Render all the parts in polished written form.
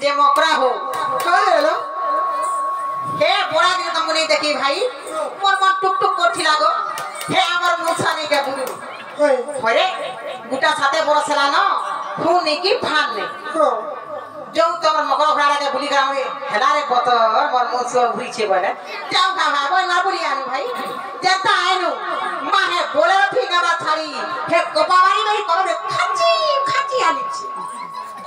जे मोकरा हो काय हेलो हे बड़ा दिन तुमको नहीं देखी भाई मोर मन टुक टुक करथिला गो हे हमर मुछा नहीं के बुलु हाय हरे गुटा साथे बरसला न खून नहीं की फान नहीं हां जो तमर मकर खड़ा के बुली ग्रामे हेला रे बतर मोर मुछ भुई छे बोले जाओ खा खा बोल ना बुली आनु भाई जनता आइनु मा हे बोले ठीक ना बात छाड़ी हे कोपावारी में करे खाची खाची आली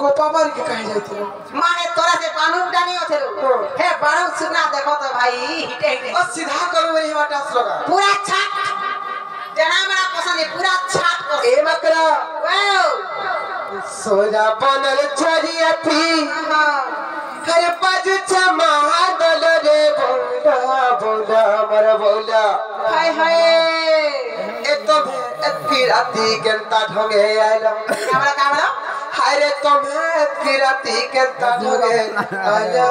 कोपाबार के कहे जाती है माने तोरा से कानून डानी होथेलो हे बारो सुना देखो तो भाई हिटे हिटे और सीधा करो मेरी हमारा लगा पूरा छाट जना मेरा पसंद है पूरा छाट को ए बकरा वाओ सोजा बनल छरिया थी हर बाजू चमा दल रे बोला बोला मर बोला हाय हाय ए तो एतकी राती केंता ढोगे आइला कामरा हाय रे तुम्हें एतकी राती केंता ढोगे आइला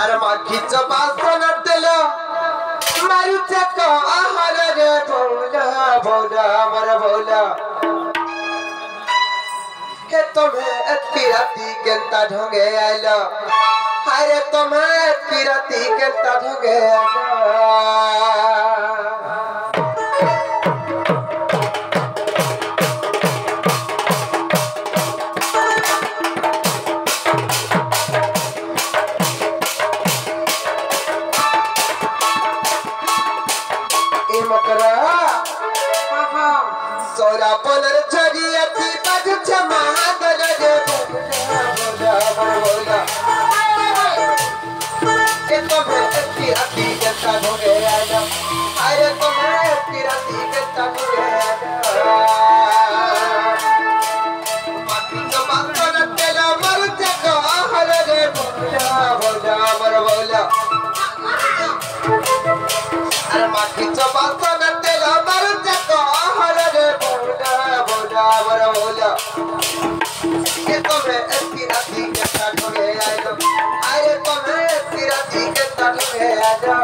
अरे मां खिच बासन देलो मारू चको आहार रे बोला बोला मर बोला के तुम्हें एतकी राती केंता ढोगे आइला हाय रे तुम्हें एतकी राती केंता ढोगे आइला सोरा पलर छरिया थी बाजू छमा दल रे बोला बोला ए तुम्हें एतकी राती केंता ढोगे आइला हाय रे तुम्हें एतकी राती केंता ढोगे आइला माटी जबान तेला मर जको हर रे बोला बोला मर बोला अरे माटी जबान तेला मर जको हर रे बोला बोला मर बोला ये तुम्हें एतकी राती केंता ढोगे आइला हाय रे तुम्हें एतकी राती केंता ढोगे आइला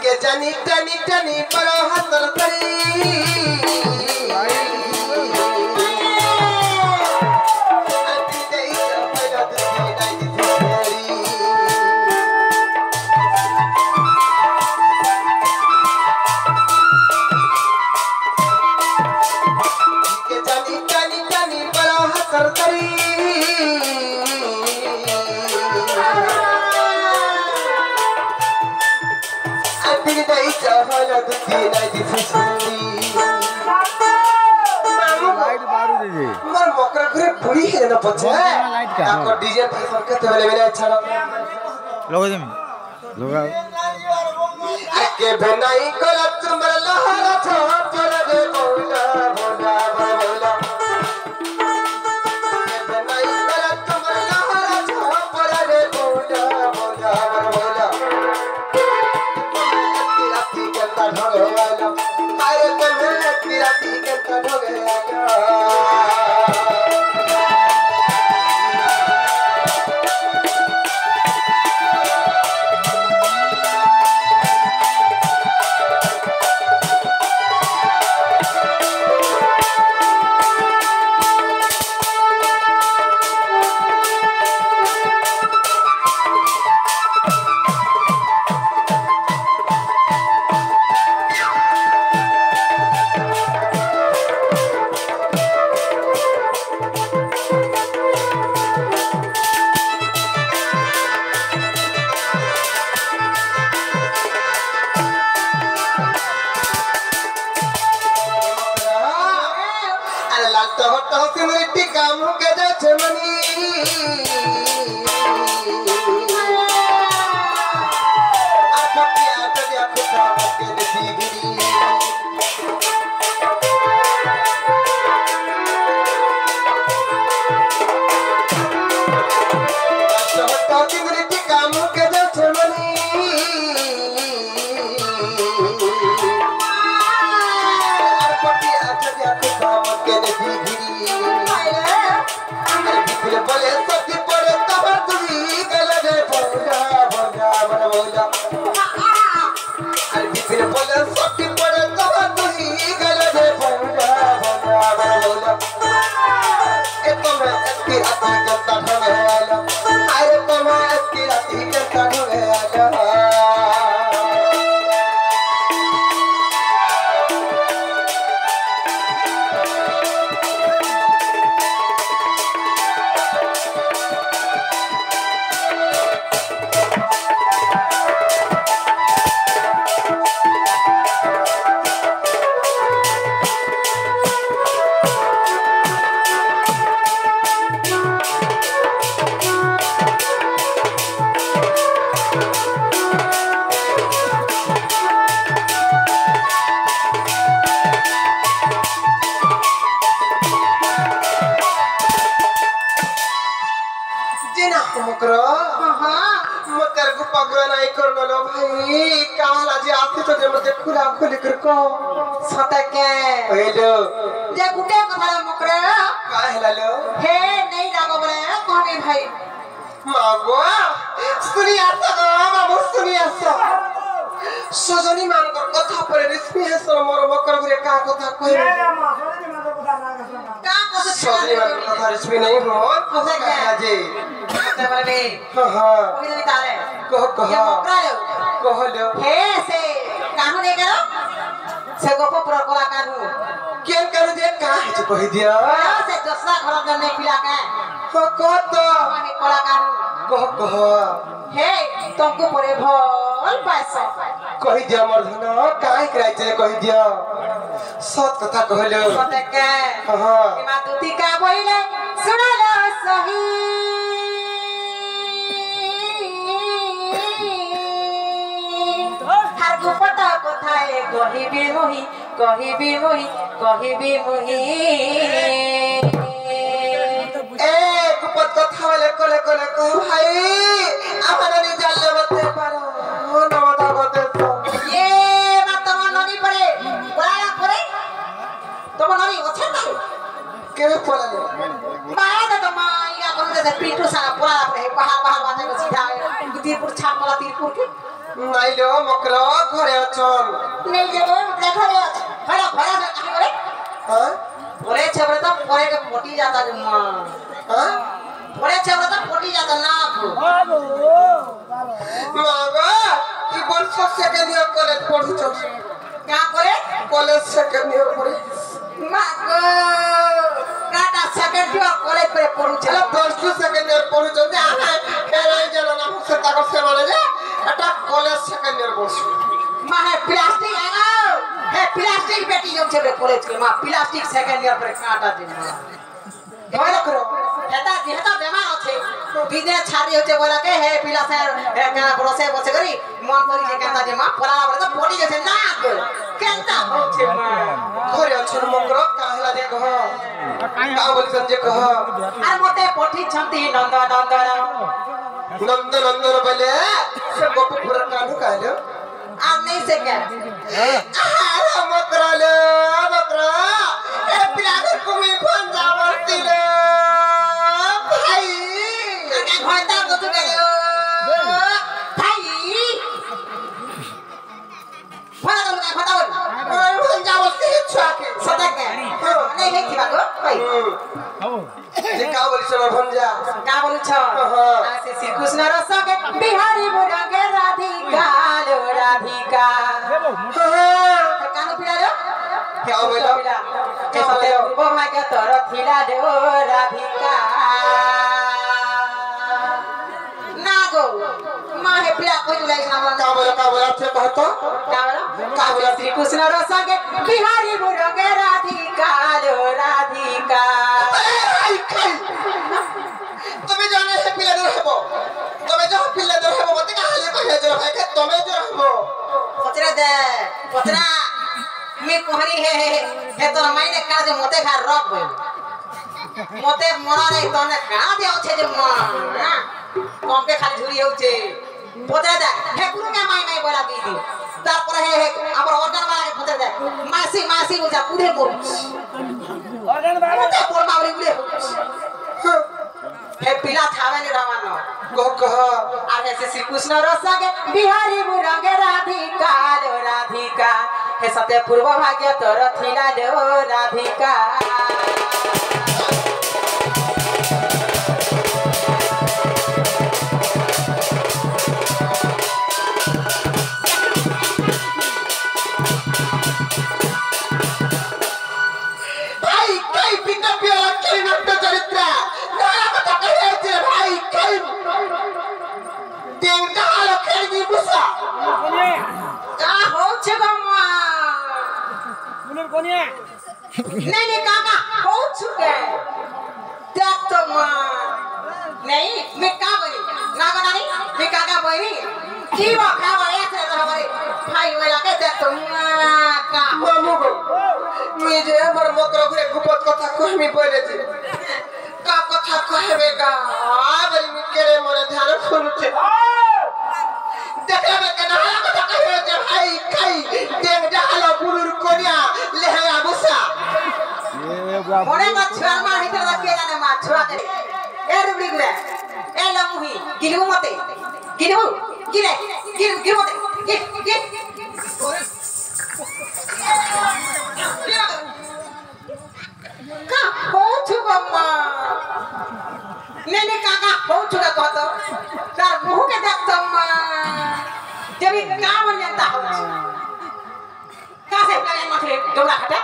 के जानी टनी टनी परो हतर तरी अति दे पहिला दुई नाई दिसरी के जानी टनी टनी परो हतर तरी मर मकर घरे बुढ़ी है ना पछे ताको डीजे फर के तो बेले छाड़ा लोग जमी लोग के बनाई कोला तुमर लहरा छो पर रे बोला बोला बोला के बनाई कोला तुमर लहरा छो पर रे बोला बोला बोला राती के ढोगे आइला अरे तुम्हें राती के ढोगे आइला तो सिमरती काम के जाछे आती जनता ढोगे आलो अरे तुम्हें अति राती जनता ढोगे आलो खुला खुली कर को सता के हेलो जे गुटे कथा मकरे का हेलो हे नहीं लागो बोले कहनी भाई मागो सुनी आसा मामू सुनी आसा सजनी मान कर कथा परे रिस्मी है सर मोर मकर गुरे का कथा कहि का कथा सजनी मान कथा रिस्मी नहीं हो कथा के जी कथा बोले हां कोई नहीं तारे कह ये मकरा लो कहलो हे से काहू नहीं करो से गोप पुरा कोला काहू केन कर दे का है कहि दिया से दूसरा घर जने पिला के हो को तो माने कोला काहू कह हे तुमको परे भल पैसा कहि दिया मोर धन काहे कराई छे कहि दिया सत कथा कहलो सता के हां इमा दुती का बोइले सुनलो सही हार गुपटा কথায় কহিবি মহি কহিবি মহি কহিবি মহি एक पद कथा वाले कोले कोले को भाई আমারে নি জানলে বলতে পারো ও নমতা বলতে তো ये बात তোমার ননি পড়ে বলা করে তোমার ননি আছে না কেবে পড়ালে বাবা তো মা ইয়া করে দে পিটু সারা পড়া পড়ে পাহাড় পাহাড় বাজে সিধা তিরপুর ছামলা তিরপুর के নাইলো মকর ঘরে অচল नहीं जब देखो रे भरा भरा से कहां करे हां बोले छबरे तो परे के मोटी जाता जो मां हां बोले छबरे तो मोटी जाता ना মাগো কি বলছ সেকেন্ড ইয়ার কলেজ পড়ছ क्या करे কলেজ সেকেন্ড ইয়ার পড়ে मां को काटा सेकंड ইয়ার কলেজ पे पढ़ू চলো चला প্লাস টু সেকেন্ড ইয়ার পড়ছ যে আমি খেলাই জানো না মুখে তাকো সে মানে যে এটা কলেজ সেকেন্ড ইয়ার পড়ছ मां है प्लास्टिक आगाओ है प्लास्टिक बेटी जो छबरे कॉलेज के मां प्लास्टिक सेकंड ইয়ার पे काटा दे ভালো করো এটা যেহেতু বেমার আছে বিদে ছাড়ি হচ্ছে বলা কে হে পিলা স্যার কেনা বসে বসে করি মন করি যে কেনতা যে মা পড়া বলে তো পড়ি গেছে না কেনতা হচ্ছে মা ঘরে অচল মকর কাহলা দে কহ কা বলছন যে কহ আর মতে পঠি ছন্তি নন্দ নন্দন নন্দ নন্দন বলে সে গোপ পুরা কানু কাহলো আর নেই সে কে আরে মকরালে মকরা এ পিলাগর কুমি ফোন যাবতি রে ভাই আগে ঘন্টা কত গেল ভাই ফোন বল ওই ফোন যাবতি ছাকে সদা কে নেই হে কি বাগো ভাই যে কা বলিছ ফোন যা का बोलू छ आसे श्री कृष्ण रसके बिहारी बुढाके राधिका लो राधिका कानो पिला लो क्या बोला के सते पूर्व भाग्य तर थिला दो राधिका नागो माहे पिला कोइ जुलाई सामान का बोला से कहतो का बोला श्री कृष्ण रसके बिहारी बुढाके राधिका लो राधिका তুমি জানে হে পিলা দর হবো তুমি যা পিলা দর হবো মতে কাহলে কহে জর ভাই কে তুমি জর হবো पचरा दे पचरा मी कोहनी हे तो माइने का जे मोते खा रख गयो मोते मोरा रे तने का दे होछे जे म कम के खाली झुरी होछे पचरा दे हे पुरु के माई माई बोला दी दी तारपर हे हमर ऑर्डर वाला के पचरा दे मासी मासी बोजा पुरे मोर ऑर्डर वाला पोर मावरी पुरे हे पिला थावे ने रावण गो कह आगे से श्री कृष्ण रसगे बिहारी बुरंगे राधिका लो राधिका हे सते पूर्व भाग्य तोर थिला लो राधिका नहीं काका हो चुके देख तो मां नहीं मैं का बोली ना बना नहीं मैं काका बोली की वो खावा ऐसे तो हमारे भाई वाला के देख तो का मामू को मुझे जे हमर मकर घरे गुपत कथा कहमी पड़े छे का कथा कहबे का आ बड़ी मी केरे मने ध्यान सुनुछे देखबे के ना कथा कहबे जे भाई खाई देख डालो पुरुर कोनिया लेहया मुसा मोने मछुआ मार हितर रखे जाने मछुआ के ए रुबड़ी गुड़ा ए लमुही गिलू मते गिलू गिले गिल मते गिल का हो छुआ मा ने काका हो छुआ कहतो तार मुंह के देखतो मा जब का बन जाता हो का से प्लान मथले डोरा हटा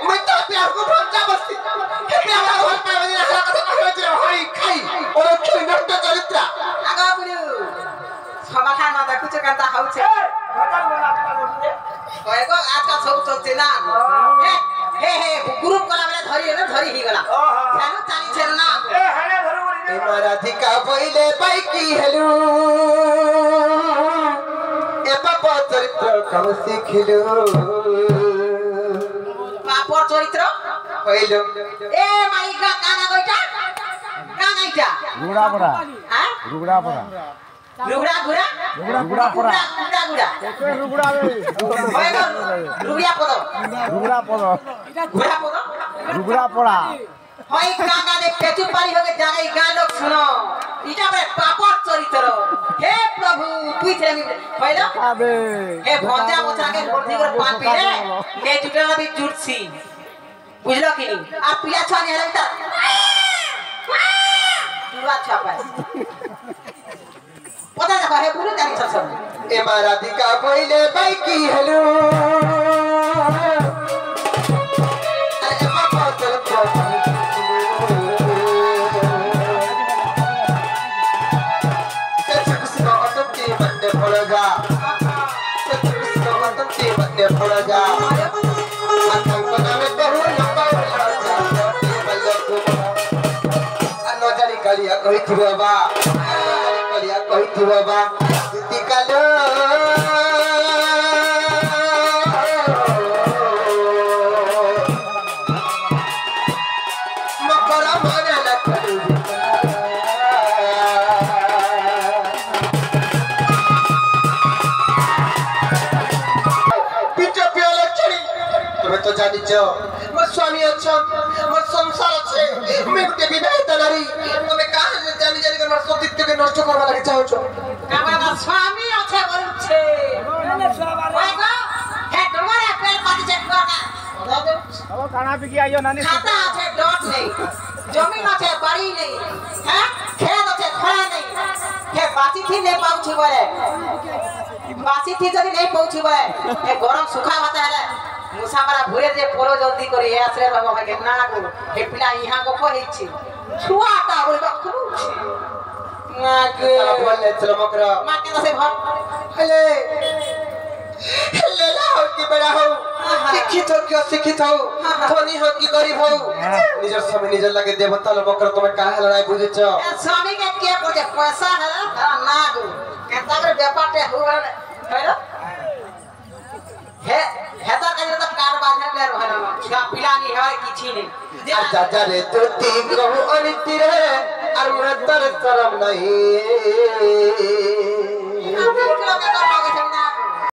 मैं तो प्यार को भंजा बस्ती प्यार वाला होल पे बदिना हला कथा कहबे जे भाई खाई और खेल नष्ट चरित्र आगा बुलु समाधान न देखु छ कांता हाउ छे ओएको आजकल सब चलते ना हे ग्रुप कला बेला धरी ही गला जानु चाली छे ना ए मराधिका पहिले बाइकी हेलु ए पाप चरित्र कम सिखिलु पापर चरित्र पहिलो ए माई का काना गइटा रुगड़ा पड़ा हां रुगड़ा पड़ा रुगड़ा गुड़ा रुगड़ा पड़ा गुड़ा रुगड़ा रे ओएको रुगड़ा पदो रुगड़ा पड़ा गुड़ा पदो रुगड़ा पड़ा हई काका दे पेचु पारी होके जागे गा लोग सुनो इटा बे पापर चरित्र हे प्रभु पूछे मी पहिलो आबे हे भंजा मोचा के बोलती कर पान पी रे ने जुटला भी जुटसी बुझलो कि नहीं आ पिला छानी हले त तुरा छापा पता देखो हे पूरे जानी सब ए मराधिका पहिले बाइकी हेलु अरे पाप चरित्र पड़गा आतंकना में बहु लंबा अनो जानी कलिया कहिथिबा बा कलिया कहिथिबा बा दीदी कालो मकर माने लखलु तो जानी छो मोर स्वामी अच्छा मोर संसार अच्छे मैं गुटे विवाहित नारी तमे कहां जानी जानी कर मोर सतीत्व के नष्ट करबा लागि चाहो छो काबा स्वामी अच्छे बोलु छे ओएको हे डोरे पेड़ पाती छे डोरा अब खाना पी के आइयो नानी खाता छे डॉट नहीं जमीन छे बाड़ी नहीं हैं खेत छे खड़ा नहीं हे बासी थी नहीं पाउछु बोले बासी थी जदी नहीं पाउछु बोले हे गरम सुखा भात है मुसामरा भुरे जे पोरो जल्दी करी हे आसरे बाबा के ना को हे पिला इहा को कहि छी छुआटा बोल बकरू ना के बोले चलो मकरा मां के से भर हेले हेले ला हो कि बड़ा हो शिक्षित हो कि अशिक्षित हो धनी हो कि गरीब हो निजर समय निजर लगे देवता लो मकरा तुमे काहे लड़ाई बुझे छ स्वामी के बोले पैसा है ना गो केता कर व्यापार ते हुआ हेलो हे हेता के तो कार बांधे ले रहल छुआ पिलानी है किछि नहीं आ चाचा रे तो ती कहू अनिति रे और मुरतर शरम नहीं हम लोग के